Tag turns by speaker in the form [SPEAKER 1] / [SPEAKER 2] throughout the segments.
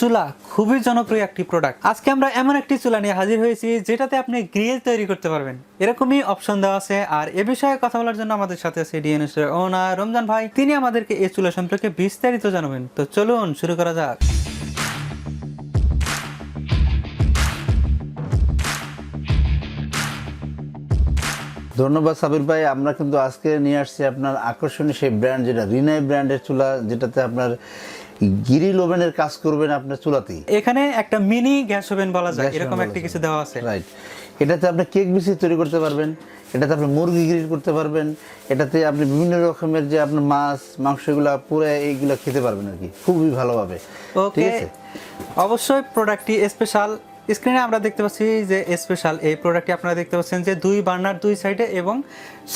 [SPEAKER 1] চুলা খুবই জনপ্রিয় একটি প্রোডাক্ট। আজকে আমরা এমন একটি চুলা নিয়ে হাজির হয়েছি যেটাতে আপনি গ্রিল তৈরি করতে পারবেন, এরকমই অপশন দেওয়া আছে। আর এ বিষয়ে কথা বলার জন্য আমাদের সাথে আছে ডিএনএস এর ওনার রমজান ভাই। তিনি আমাদেরকে এই চুলা সম্পর্কে বিস্তারিত জানাবেন। তো চলুন শুরু করা যাক।
[SPEAKER 2] ধন্যবাদ সাবির ভাই। আমরা কিন্তু আজকে নিয়ে আসছি আপনার আকর্ষণীয় সেই ব্র্যান্ড, যেটা রিনাই ব্র্যান্ডের চুলা, যেটাতে আপনার গ্রিল ওভেনের কাজ করবেন আপনার চুলাতেই।
[SPEAKER 1] এখানে একটা মিনি গ্যাস ওভেন বলা যায়, এরকম একটা কিছু দেওয়া আছে।
[SPEAKER 2] রাইট, এটাতে আপনি কেক বিস্কিট তৈরি করতে পারবেন, এটাতে আপনি মুরগি গ্রিল করতে পারবেন, এটাতে আপনি বিভিন্ন রকমের যে আপনার মাছ মাংস এগুলো পুরো এইগুলো খেতে পারবেন আর কি, খুবই ভালোভাবে।
[SPEAKER 1] ওকে, অবশ্যই প্রোডাক্টটি স্পেশাল। স্ক্রিনে আমরা দেখতে পাচ্ছি যে স্পেশাল এই প্রোডাক্টটি আপনারা দেখতে পাচ্ছেন যে দুই বার্নার দুই সাইডে এবং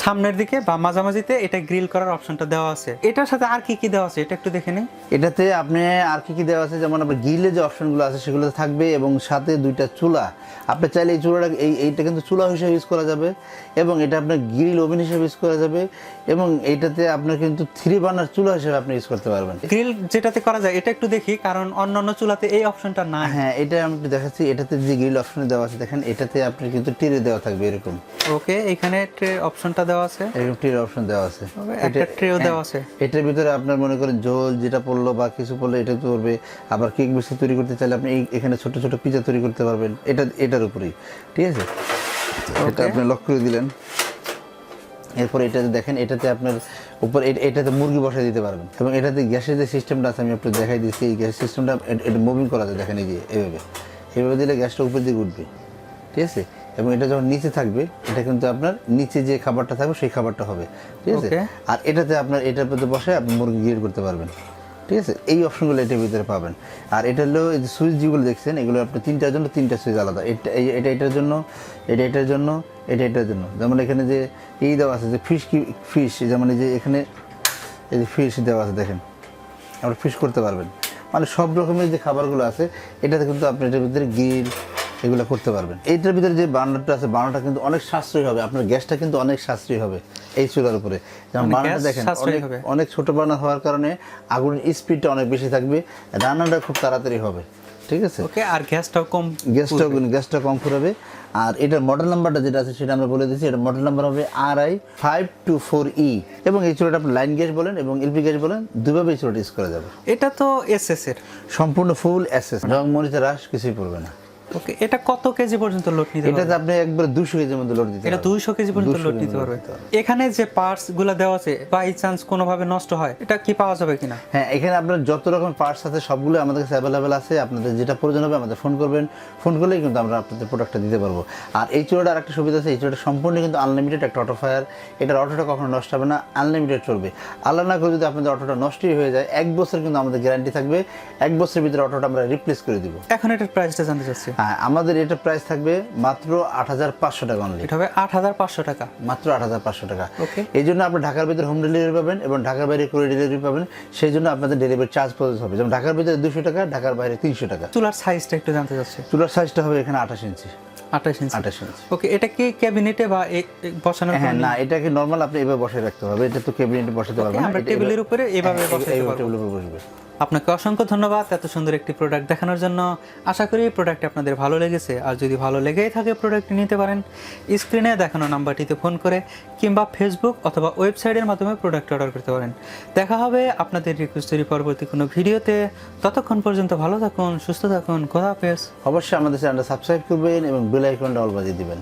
[SPEAKER 1] সামনের দিকে বা মাঝামাঝিতে এটা গ্রিল করার অপশনটা দেওয়া আছে। এটার সাথে আর কি কি দেওয়া আছে এটা একটু দেখে নিই।
[SPEAKER 2] এটাতে আপনি আর কি কি দেওয়া আছে, যেমন আপনার গ্রিলের যে অপশনগুলো আছে সেগুলো থাকবে, এবং সাথে দুইটা চুলা। আপনি চাইলে এই চুলাটা এইটা কিন্তু চুলা হিসেবে ইউজ করা যাবে, এবং এটা আপনার গ্রিল ওভেন হিসেবে ইউজ করা যাবে, এবং এইটাতে আপনার কিন্তু 3 বার্নার চুলা হিসেবে আপনি ইউজ করতে পারবেন।
[SPEAKER 1] গ্রিল যেটাতে করা যায় এটা একটু দেখি, কারণ অন্যান্য চুলাতে এই অপশনটা নাই।
[SPEAKER 2] হ্যাঁ, এটা আমি একটু দেখাচ্ছি। এটাতে যে গ্রিল অপশন দেওয়া আছে দেখেন, এটাতে আপনি কিন্তু টিরে দেওয়া থাকবে এরকম।
[SPEAKER 1] ওকে, এখানে ট্রে অপশনটা দেওয়া আছে,
[SPEAKER 2] এরকম টির অপশন দেওয়া আছে,
[SPEAKER 1] একটা ট্রেও দেওয়া আছে।
[SPEAKER 2] এটার ভিতরে আপনার মনে করেন ঝোল যেটা পড়লো বা কিছু পড়লো এটা করবে। আবার কেক বিস্কিট তৈরি করতে চাইলে আপনি এখানে ছোট ছোট পিজা তৈরি করতে পারবেন, এটার উপরেই। ঠিক আছে, এটা আপনি লক করে দিলেন। এরপর এটাতে দেখেন, এটাতে আপনার উপর এটাতে মুরগি বসাই দিতে পারবেন, এবং এটাতে গ্যাসের যে সিস্টেমটা আছে আমি একটু দেখাই দিচ্ছি। এই গ্যাস সিস্টেমটা এটা মুভিং করা যায়, দেখেন এই যে এইভাবে দিলে গ্যাসটা উপর দিকে উঠবে। ঠিক আছে, এবং এটা যখন নিচে থাকবে এটা কিন্তু আপনার নিচে যে খাবারটা থাকবে সেই খাবারটা হবে। ঠিক আছে, আর এটাতে আপনার এটার ভিতরে বসে আপনি মুরগি গ্রিল করতে পারবেন। ঠিক আছে, এই অপশনগুলো এটার ভিতরে পাবেন। আর এটা হলো এই যে সুইচ যেগুলো দেখছেন, এগুলো আপনি তিনটার জন্য তিনটা সুইচ আলাদা। এটার জন্য, এটার জন্য, এটার জন্য। যেমন এখানে যে এই দেওয়া আছে যে ফিশ, যেমন এই যে এখানে এই যে ফিশ দেওয়া আছে দেখেন, আপনি ফিশ করতে পারবেন। মানে সব রকমের যে খাবারগুলো আছে এটাতে কিন্তু আপনি এটার ভিতরে গ্রিল এগুলো করতে পারবেন। এইটার ভিতরে যে বার্নারটা আছে, বার্নারটা কিন্তু অনেক সাশ্রয়ী হবে, আপনার গ্যাসটা কিন্তু অনেক সাশ্রয়ী হবে এই চুলার উপরে। যেমন বার্নারটা দেখেন অনেক ছোট বার্নার হওয়ার কারণে আগুনের স্পিডটা অনেক বেশি থাকবে, রান্নাটা খুব তাড়াতাড়ি হবে। ঠিক আছে,
[SPEAKER 1] ওকে, আর গ্যাসটাও
[SPEAKER 2] কম ফুরাবে। আর এটার মডেল নাম্বারটা যেটা আছে সেটা আমরা বলে দিচ্ছি। এটা মডেল নাম্বার হবে RI524E, এবং এই চুলাটা আপনি লাইন গ্যাস বলেন এবং এলপি গ্যাস বলেন, দুইভাবে এই চুলাটা ইউজ করা যাবে।
[SPEAKER 1] এটা তো এসএস এর
[SPEAKER 2] সম্পূর্ণ ফুল এসএস, রং মরিচা রাস কিছুই পড়বে না।
[SPEAKER 1] ওকে, এটা কত কেজি পর্যন্ত লোড নিতে পারবে?
[SPEAKER 2] এটাতে আপনি একবার 200 কেজির মধ্যে লোড দিতে পারবেন।
[SPEAKER 1] এটা 200 কেজি পর্যন্ত লোড নিতে পারবে। এখানে যে পার্টস গুলো দেওয়া আছে, বাই চান্স কোনোভাবে নষ্ট হয় এটা কি পাওয়া যাবে কিনা?
[SPEAKER 2] হ্যাঁ, এখানে আপনার যত রকম পার্টস আছে সবগুলো আমাদের কাছে অ্যাভেলেবেল আছে। আপনাদের যেটা প্রয়োজন হবে আমাদের ফোন করবেন, ফোন করলেই কিন্তু আমরা আপনাদের প্রোডাক্টটা দিতে পারবো। আর এই চুলাটার আরেকটা সুবিধা আছে, এই চুলাটা সম্পূর্ণ কিন্তু আনলিমিটেড একটা অটো ফায়ার। এটার অটোটা কখনো নষ্ট হবে না, আনলিমিটেড চলবে। আল্লাহ না করে যদি আপনাদের অটোটা নষ্টই হয়ে যায়, 1 বছর কিন্তু আমাদের গ্যারান্টি থাকবে। 1 বছরের ভিতরে অটোটা আমরা রিপ্লেস করে দিব।
[SPEAKER 1] এখন এটার প্রাইসটা জানতে চাচ্ছি।
[SPEAKER 2] হ্যাঁ, আমাদের এটা প্রাইস থাকবে মাত্র 8500 টাকা অনলি।
[SPEAKER 1] এটা হবে 8500 টাকা,
[SPEAKER 2] মাত্র 8500 টাকা।
[SPEAKER 1] ওকে,
[SPEAKER 2] এই জন্য আপনি ঢাকার ভিতরে হোম ডেলিভারি পাবেন এবং ঢাকার বাইরে কুরিয়ার ডেলিভারি পাবেন। সেই জন্য আপনাদের ডেলিভারি চার্জ প্রযোজ্য হবে। যেমন ঢাকার ভিতরে 200 টাকা, ঢাকার বাইরে 300 টাকা।
[SPEAKER 1] চুলার সাইজটা একটু জানতে চাচ্ছি।
[SPEAKER 2] চুলার সাইজটা হবে এখানে 28 ইঞ্চি।
[SPEAKER 1] 28 ইঞ্চি।
[SPEAKER 2] 28 ইঞ্চি।
[SPEAKER 1] ওকে, এটা কি ক্যাবিনেটে বা বসানোর?
[SPEAKER 2] হ্যাঁ, না, এটাকে নরমাল আপনি এভাবে বসায় রাখতে হবে। এটা তো ক্যাবিনেটে বসাতে পারবেন না,
[SPEAKER 1] আমরা টেবিলের উপরে এভাবে বসাতে পারবো।
[SPEAKER 2] টেবিলের উপরে বসবে।
[SPEAKER 1] আপনাকে অসংখ্য ধন্যবাদ এত সুন্দর একটি প্রোডাক্ট দেখানোর জন্য। আশা করি প্রোডাক্টটি আপনাদের ভালো লেগেছে। আর যদি ভালো লেগেই থাকে প্রোডাক্টটি নিতে পারেন স্ক্রিনে দেখানো নাম্বারটিতে ফোন করে কিংবা ফেসবুক অথবা ওয়েবসাইটের মাধ্যমে প্রোডাক্ট অর্ডার করতে পারেন। দেখা হবে আপনাদের রিকোয়েস্টের পরবর্তী কোনো ভিডিওতে। ততক্ষণ পর্যন্ত ভালো থাকুন, সুস্থ থাকুন, খোদা হাফেজ।
[SPEAKER 2] অবশ্যই আমাদের চ্যানেলটা সাবস্ক্রাইব করবেন এবং বেল আইকনটা অল বাজিয়ে দিবেন।